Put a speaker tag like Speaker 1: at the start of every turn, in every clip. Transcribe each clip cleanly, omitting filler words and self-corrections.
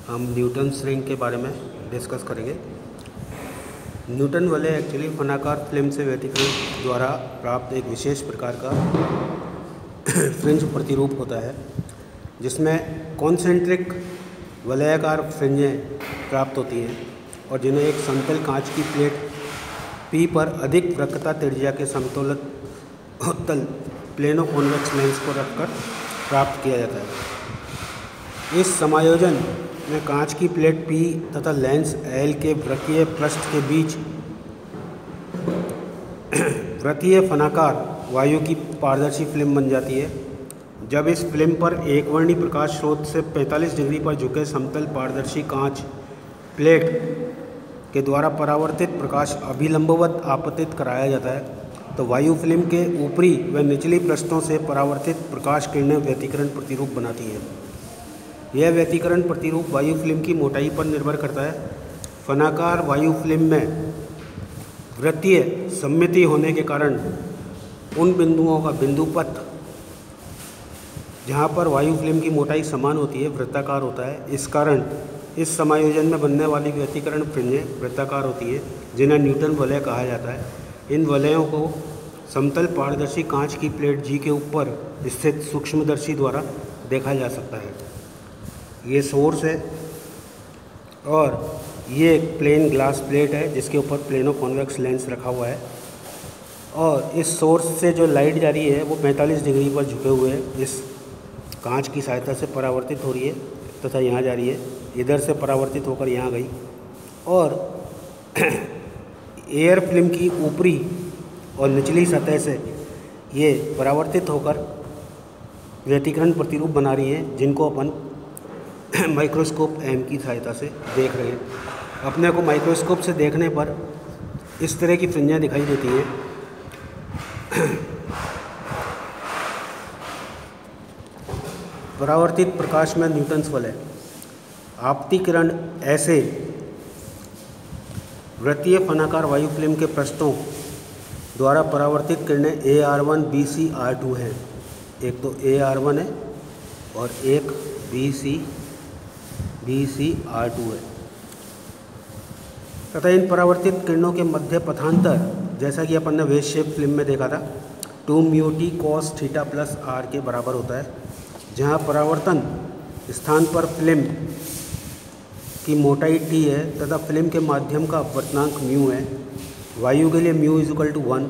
Speaker 1: हम Newton's ring के बारे में डिस्कस करेंगे। न्यूटन वलय एक्चुअली फनाकार फिल्म से व्यतिकरण द्वारा प्राप्त एक विशेष प्रकार का फ्रिंज प्रतिरूप होता है, जिसमें कॉन्सेंट्रिक वलयाकार फ्रिंजें प्राप्त होती हैं और जिन्हें एक समतल कांच की प्लेट P पर अधिक वक्रता त्रिज्या के समतल प्लेनो कॉन्वेक्स लेंस को रखकर प्राप्त किया जाता है। इस समायोजन में कांच की प्लेट P तथा लेंस L के वृत्तीय पृष्ठ के बीच वृत्तीय फनाकार वायु की पारदर्शी फिल्म बन जाती है। जब इस फिल्म पर एकवर्णी प्रकाश स्रोत से 45 डिग्री पर झुके समतल पारदर्शी कांच प्लेट के द्वारा परावर्तित प्रकाश अभिलंबवत आपतित कराया जाता है, तो वायु फिल्म के ऊपरी व निचली पृष्ठों से परावर्तित प्रकाश किरणें व्यतिकरण प्रतिरूप बनाती है। यह व्यतिकरण प्रतिरूप वायु फिल्म की मोटाई पर निर्भर करता है। फनाकार वायु फिल्म में वृत्तीय सममिति होने के कारण उन बिंदुओं का बिंदुपथ जहाँ पर वायु फिल्म की मोटाई समान होती है वृत्ताकार होता है। इस कारण इस समायोजन में बनने वाली व्यतिकरण फ्रिंजें वृत्ताकार होती है, जिन्हें न्यूटन वलय कहा जाता है। इन वलयों को समतल पारदर्शी कांच की प्लेट G के ऊपर स्थित सूक्ष्मदर्शी द्वारा देखा जा सकता है। ये सोर्स है और ये एक प्लेन ग्लास प्लेट है जिसके ऊपर प्लेनो कॉन्वेक्स लेंस रखा हुआ है, और इस सोर्स से जो लाइट जा रही है वो 45 डिग्री पर झुके हुए इस कांच की सहायता से परावर्तित हो रही है तथा यहाँ जा रही है, इधर से परावर्तित होकर यहाँ गई और एयर फिल्म की ऊपरी और निचली सतह से ये परावर्तित होकर व्यतिकरण प्रतिरूप बना रही है, जिनको अपन माइक्रोस्कोप M की सहायता से देख रहे हैं। अपने को माइक्रोस्कोप से देखने पर इस तरह की फ्रिंजें दिखाई देती हैं। परावर्तित प्रकाश में न्यूटन्स वलय आपतिकरण ऐसे वृत्तीय फनाकार वायु फिल्म के पृष्ठों द्वारा परावर्तित किरणें AR1 BC R2 हैं। एक तो AR1 है और एक BC R2 है तथा इन परावर्तित किरणों के मध्य पथांतर, जैसा कि अपन ने वेव शेप फिल्म में देखा था, 2μt cos theta plus r के बराबर होता है, जहाँ परावर्तन स्थान पर फिल्म की मोटाई t है तथा फिल्म के माध्यम का अपवर्तनांक μ है। वायु के लिए μ = 1।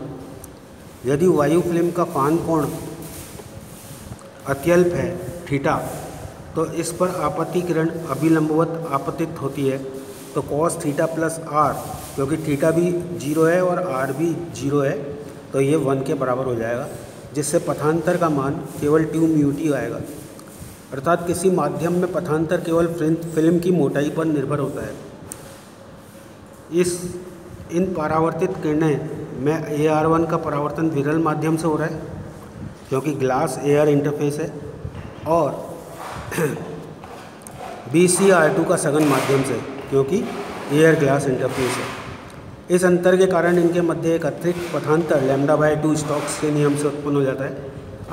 Speaker 1: यदि वायु फिल्म का फान कोण अत्यल्प है थीटा, तो इस पर आपत्ति किरण अभिलंबवत आपतित होती है, तो cos थीटा प्लस r, क्योंकि थीटा भी 0 है और r भी 0 है, तो ये 1 के बराबर हो जाएगा, जिससे पथांतर का मान केवल 2μt आएगा। अर्थात किसी माध्यम में पथांतर केवल फिल्म की मोटाई पर निर्भर होता है। इन परावर्तित किरणें में AR1 का परावर्तन विरल माध्यम से हो रहा है, क्योंकि ग्लास एयर इंटरफेस है, और BC R2 का सघन माध्यम से, क्योंकि एयर ग्लास इंटरफेस है। इस अंतर के कारण इनके मध्य एक अतिरिक्त पथांतर λ/2 स्टोक्स के नियम से उत्पन्न हो जाता है।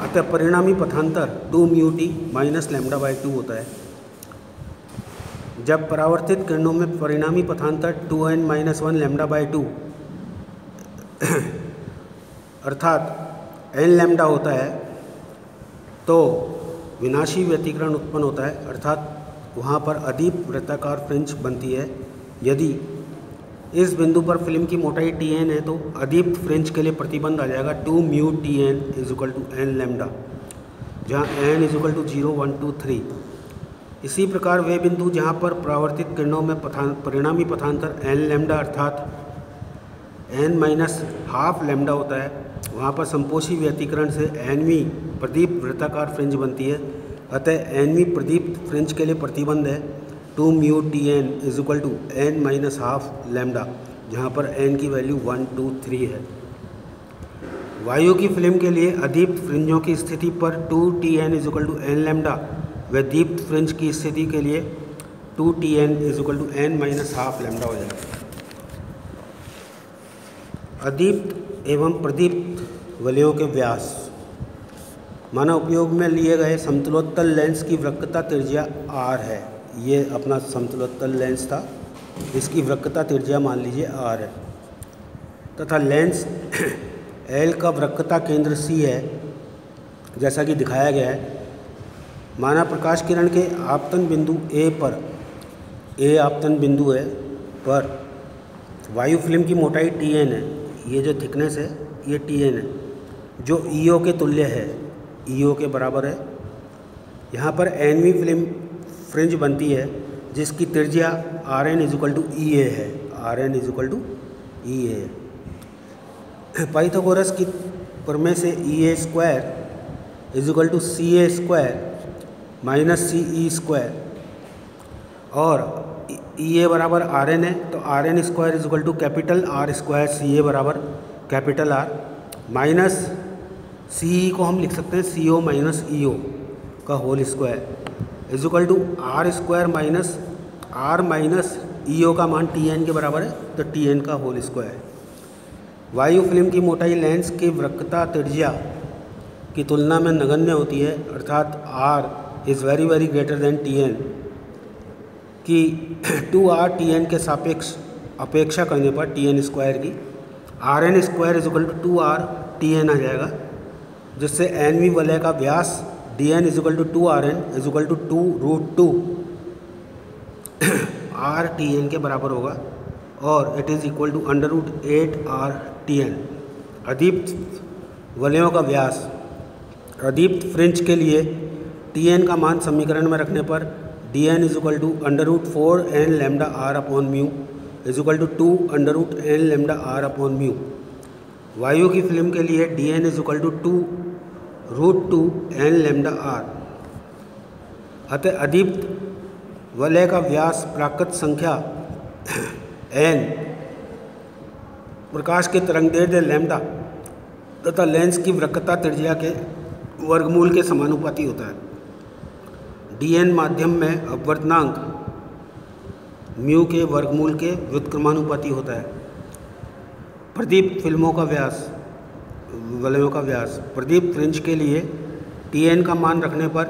Speaker 1: अतः परिणामी पथांतर 2μt - λ/2 होता है। जब परावर्तित किरणों में परिणामी पथांतर 2n - 1 λ/2 अर्थात n लैम्डा होता है, तो विनाशी व्यतिकरण उत्पन्न होता है, अर्थात वहाँ पर अदीप्त वृत्ताकार फ्रिंज बनती है। यदि इस बिंदु पर फिल्म की मोटाई Tn है, तो अदीप्त फ्रिंज के लिए प्रतिबंध आ जाएगा 2μTn = n लैम्डा, जहाँ n = 0, 1, 2, 3। इसी प्रकार वे बिंदु जहाँ पर परावर्तित किरणों में परिणामी पथांतर n लैम्डा अर्थात n - ½ लैम्डा होता है, वहाँ पर संपोषी व्यतिकरण से nवीं प्रदीप्त वृत्ताकार फ्रिंज बनती है। अतः nवीं प्रदीप्त फ्रिंज के लिए प्रतिबंध है 2μTn = n - ½ लैम्डा, जहाँ पर n की वैल्यू 1, 2, 3 है। वायु की फिल्म के लिए अदीप्त फ्रिंजों की स्थिति पर 2Tn = n लैम्डा व दीप्त फ्रिंज की स्थिति के लिए 2Tn = n - ½ लैम्डा हो जाएगा। अदीप्त एवं प्रदीप्त वलयों के व्यास मानव उपयोग में लिए गए समतलोत्तल लेंस की वक्रता त्रिज्या r है। ये अपना समतलोत्तल लेंस था, इसकी वक्रता त्रिज्या मान लीजिए r है, तथा लेंस L का वक्रता केंद्र C है जैसा कि दिखाया गया है। माना प्रकाश किरण के आपतन बिंदु A पर, A आपतन बिंदु है पर वायु फिल्म की मोटाई Tn है, ये जो थिकनेस है ये Tn है, जो EO के तुल्य है, EO के बराबर है। यहाँ पर nवीं फिल्म फ्रिंज बनती है जिसकी त्रिज्या Rn = EA है, Rn = EA है। पाइथागोरस की प्रमेय से EA² = CA² - CE² और EA बराबर Rn है, तो Rn² = कैपिटल R² CA बराबर कैपिटल R माइनस CE को हम लिख सकते हैं CO माइनस EO का whole square R² minus R minus EO का मान Tn के बराबर है, तो Tn का होल स्क्वायर। वायु फिल्म की मोटाई लेंस की वक्रता त्रिज्या की तुलना में नगण्य होती है, अर्थात R is very very greater than Tn की 2R Tn के सापेक्ष अपेक्षा करने पर Tn² की Rn² = 2R Tn आ जाएगा, जिससे nवीं वलय का व्यास Dn = 2Rn = 2√2 R Tn के बराबर होगा और it is equal to √8R Tn। अदीप्त वलयों का व्यास, अदीप्त फ्रिंज के लिए Tn का मान समीकरण में रखने पर Dn = √4n λr/μ = 2n λr/μ। वायु की फिल्म के लिए Dn = 2√2n λr। अतः अदीप्त वलय का व्यास प्राकृत संख्या n प्रकाश के तरंगदैर्घ्य लैम्ब्डा तथा लेंस की वक्रता त्रिज्या के वर्गमूल के समानुपाती होता है। Dn माध्यम में अपवर्तनांक म्यू के वर्गमूल के व्युत्क्रमानुपाती होता है। प्रदीप्त फिल्मों का व्यास, वलयों का व्यास, प्रदीप्त फ्रिंज के लिए Tn का मान रखने पर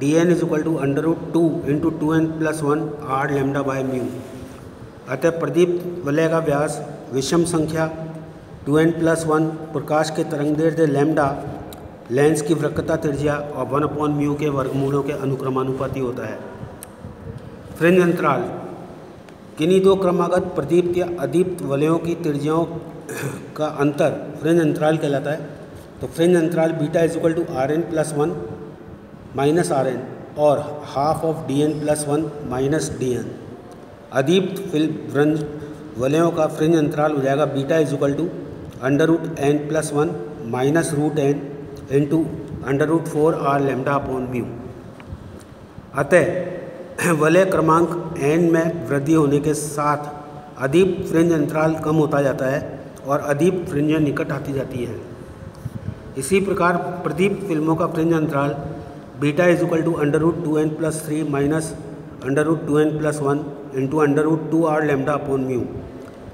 Speaker 1: Dn = √2 × 2n+1 R λ/μ। अतः प्रदीप्त वलय का व्यास विषम संख्या 2n+1 प्रकाश के तरंगदैर्घ्य लैम्ब्डा लेंस की वक्रता त्रिज्या और 1/μ के वर्गमूलों के अनुक्रमानुपाती होता है। फ्रिंज अंतराल, किन्हीं दो क्रमागत प्रदीप्त या अदीप्त वलयों की त्रिज्याओं का अंतर फ्रिंज अंतराल कहलाता है। तो फ्रिंज अंतराल बीटा = Rn+1 - Rn और हाफ ऑफ Dn+1 - Dn। अदीप्त फ्रिंज वलयों का फ्रिंज अंतराल हो जाएगा बीटा = √n+1 -√n × √4R λ/μ। अतः वलय क्रमांक n में वृद्धि होने के साथ अदीप्त फ्रिंज अंतराल कम होता जाता है और अदीप्त फ्रिंजें निकट आती जाती हैं। इसी प्रकार प्रदीप्त फिल्मों का फ्रिंज अंतराल बीटा = √2n+3 -√2n+1 × √2R λ/μ।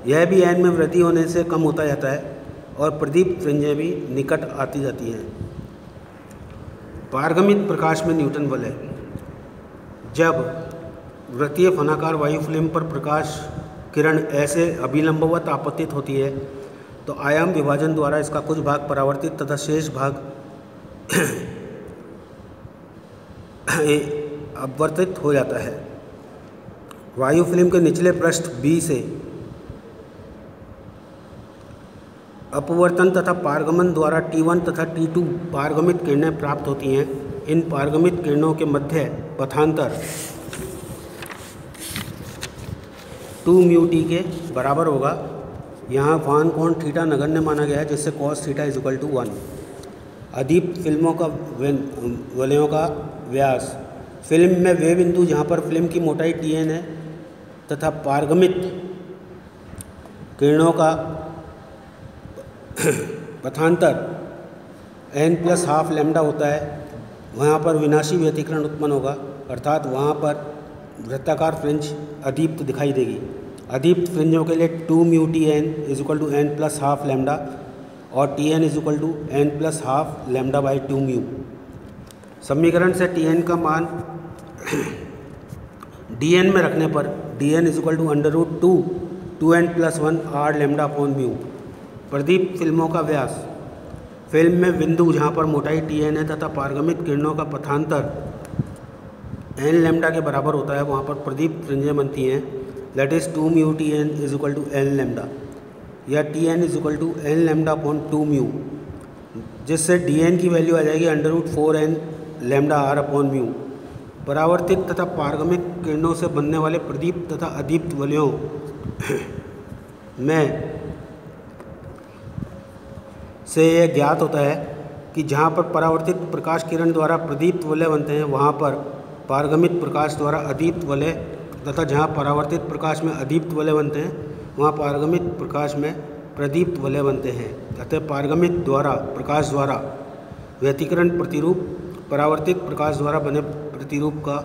Speaker 1: यह भी n में वृद्धि होने से कम होता जाता है और प्रदीप्त फ्रिंजें भी निकट आती जाती हैं। पारगमित प्रकाश में न्यूटन वलय, जब वृत्तीय फनाकार वायु फिल्म पर प्रकाश किरण ऐसे अभिलंबवत आपतित होती है तो आयाम विभाजन द्वारा इसका कुछ भाग परावर्तित तथा शेष भाग अपवर्तित हो जाता है। वायु फिल्म के निचले पृष्ठ B से अपवर्तन तथा पारगमन द्वारा T1 तथा T2 पारगमित किरणें प्राप्त होती हैं। इन पारगमित किरणों के मध्य पथांतर 2μt के बराबर होगा। यहाँ वान कोण थीटा नगण्य माना गया है, जिससे cos थीटा = 1। अदीप्त फिल्मों का वलयों का व्यास, फिल्म में वे बिंदु जहाँ पर फिल्म की मोटाई Tn है तथा पारगमित किरणों का पथांतर n+12 लैम्ब्डा होता है, वहाँ पर विनाशी व्यतिकरण उत्पन्न होगा, अर्थात वहाँ पर वृत्ताकार फ्रिंज अदीप्त दिखाई देगी। अदीप्त फ्रिंजों के लिए 2μTn = n+12 लैम्ब्डा और Tn = n+12 λ/2μ। समीकरण से Tn का मान dn में रखने पर dn is equal to √2 2n+1 r lambda upon mu. प्रदीप फिल्मों का व्यास, फिल्म में बिंदु जहाँ पर मोटाई Tn है तथा पारगमित किरणों का पथांतर n लैम्डा के बराबर होता है, वहाँ पर प्रदीप फ्रिंजें बनती हैं। That is 2 mu Tn is equal to n lambda, या Tn is equal to n lambda upon 2 mu, जिससे Dn की वैल्यू आ जाएगी √4n lambda r upon mu. परावर्तित तथा पारगमित किरणों से बनने वाले प्रदीप्त तथा अदीप्त वलयों में से यह ज्ञात होता है कि जहाँ पर परावर्तित प्रकाश किरण द्वारा प्रदीप्त वलय बनते हैं वहाँ पर पारगमित प्रकाश द्वारा अदीप्त वलय, तथा जहाँ परावर्तित प्रकाश में अदीप्त वलय बनते हैं वहाँ पारगमित प्रकाश में प्रदीप्त वलय बनते हैं। अतः पारगमित प्रकाश द्वारा व्यतिकरण प्रतिरूप परावर्तित प्रकाश द्वारा बने प्रतिरूप का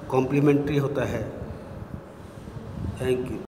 Speaker 1: कॉम्प्लीमेंट्री होता है। Thank you.